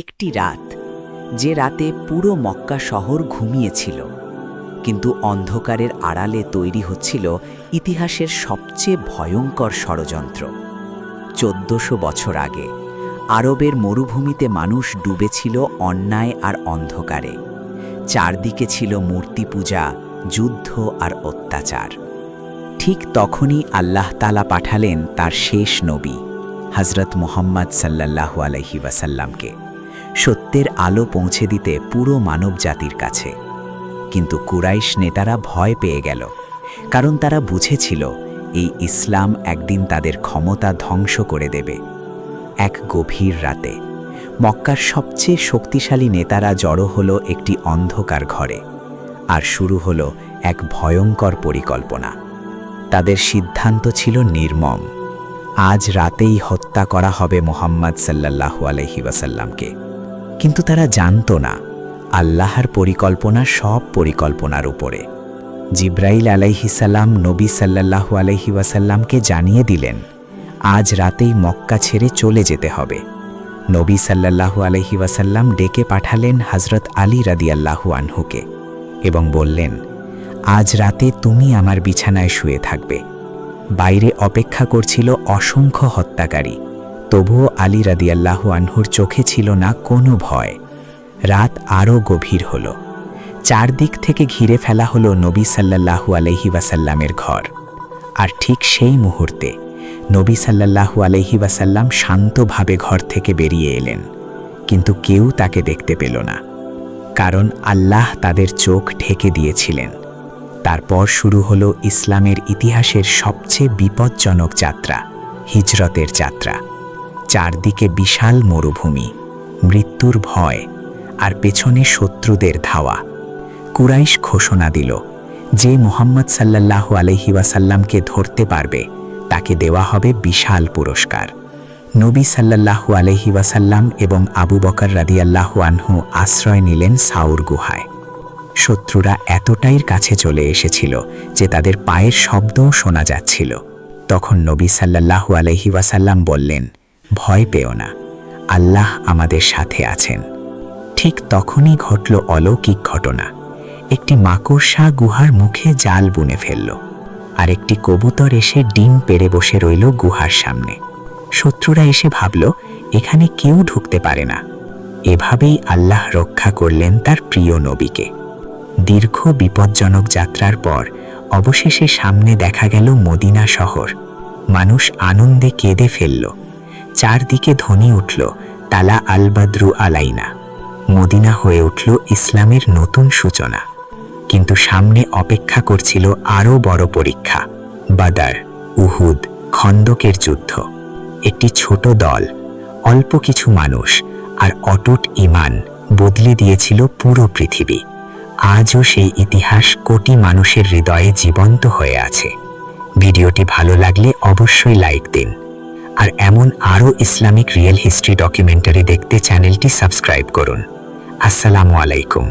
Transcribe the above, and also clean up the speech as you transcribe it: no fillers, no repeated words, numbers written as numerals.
একটি রাত, যে রাতে পুরো মক্কা শহর ঘুমিয়েছিল, কিন্তু অন্ধকারের আড়ালে তৈরি হচ্ছিল ইতিহাসের সবচেয়ে ভয়ঙ্কর ষড়যন্ত্র। 1400 বছর আগে আরবের মরুভূমিতে মানুষ ডুবেছিল অন্যায় আর অন্ধকারে। চারদিকে ছিল মূর্তি পূজা, যুদ্ধ আর অত্যাচার। ঠিক তখনই আল্লাহ তাআলা পাঠালেন তার শেষ নবী হযরত মুহাম্মদ সাল্লাল্লাহু আলাইহি ওয়াসাল্লামকে, সত্যের আলো পৌঁছে দিতে পুরো মানবজাতির কাছে। কিন্তু কুরাইশ নেতারা ভয় পেয়ে গেল, কারণ তারা বুঝেছিল এই ইসলাম একদিন তাদের ক্ষমতা ধ্বংস করে দেবে। এক গভীর রাতে মক্কার সবচেয়ে শক্তিশালী নেতারা জড়ো হলো একটি অন্ধকার ঘরে, আর শুরু হলো এক ভয়ঙ্কর পরিকল্পনা। তাদের সিদ্ধান্ত ছিল নির্মম। আজ রাতেই হত্যা করা হবে মুহাম্মদ সাল্লাল্লাহু আলাইহি ওয়াসাল্লামকে। কিন্তু তারা জানত না আল্লাহর পরিকল্পনা সব পরিকল্পনার উপরে। জিব্রাইল আলাইহিস সালাম নবী সাল্লাল্লাহু আলাইহি ওয়াসাল্লামকে জানিয়ে দিলেন, আজ রাতেই মক্কা ছেড়ে চলে যেতে হবে। নবী সাল্লাল্লাহু আলাইহি ওয়াসাল্লাম ডেকে পাঠালেন হযরত আলী রাদিয়াল্লাহু আনহুকে এবং বললেন, আজ রাতে তুমি আমার বিছানায় শুয়ে থাকবে। বাইরে অপেক্ষা করছিল অসংখ্য হত্যাকারী, তবুও আলী রাদিয়াল্লাহু আনহুর চোখে ছিল না কোনো ভয়। রাত আরও গভীর হল। চারদিক থেকে ঘিরে ফেলা হলো নবী সাল্লাল্লাহু আলাইহি ওয়াসাল্লামের ঘর। আর ঠিক সেই মুহূর্তে নবী সাল্লাল্লাহু আলাইহি ওয়াসাল্লাম শান্তভাবে ঘর থেকে বেরিয়ে এলেন, কিন্তু কেউ তাকে দেখতে পেল না, কারণ আল্লাহ তাদের চোখ ঢেকে দিয়েছিলেন। তারপর শুরু হলো ইসলামের ইতিহাসের সবচেয়ে বিপজ্জনক যাত্রা, হিজরতের যাত্রা। চারদিকে বিশাল মরুভূমি, মৃত্যুর ভয়, আর পেছনে শত্রুদের ধাওয়া। কুরাইশ ঘোষণা দিল, যে মুহাম্মদ সাল্লাল্লাহু আলাইহি ওয়াসাল্লামকে ধরতে পারবে তাকে দেওয়া হবে বিশাল পুরস্কার। নবী সাল্লাল্লাহু আলাইহি ওয়াসাল্লাম এবং আবু বকর রাদিয়াল্লাহু আনহু আশ্রয় নিলেন সাউর গুহায়। শত্রুরা এতটাই কাছে চলে এসেছিল যে তাদের পায়ের শব্দও শোনা যাচ্ছিল। তখন নবী সাল্লাল্লাহু আলাইহি ওয়াসাল্লাম বললেন, ভয় পেও না, আল্লাহ আমাদের সাথে আছেন। ঠিক তখনই ঘটল অলৌকিক ঘটনা। একটি মাকড়সা গুহার মুখে জাল বুনে ফেলল, আর একটি কবুতর এসে ডিম পেড়ে বসে রইল গুহার সামনে। শত্রুরা এসে ভাবল এখানে কেউ ঢুকতে পারে না। এভাবেই আল্লাহ রক্ষা করলেন তার প্রিয় নবীকে। দীর্ঘ বিপজ্জনক যাত্রার পর অবশেষে সামনে দেখা গেল মদিনা শহর। মানুষ আনন্দে কেঁদে ফেলল। চারদিকে ধ্বনি উঠল, তালা আল বাদরু আলাইনা। মদিনা হয়ে উঠল ইসলামের নতুন সূচনা। কিন্তু সামনে অপেক্ষা করছিল আরও বড় পরীক্ষা, বাদার, উহুদ, খন্দকের যুদ্ধ। একটি ছোট দল, অল্প কিছু মানুষ আর অটুট ঈমান বদলে দিয়েছিল পুরো পৃথিবী। আজও সেই ইতিহাস কোটি মানুষের হৃদয়ে জীবন্ত হয়ে আছে। ভিডিওটি ভালো লাগলে অবশ্যই লাইক দিন, আর এমন আরও ইসলামিক রিয়েল হিস্ট্রি ডকুমেন্টারি দেখতে চ্যানেলটি সাবস্ক্রাইব করুন। আসসালামু আলাইকুম।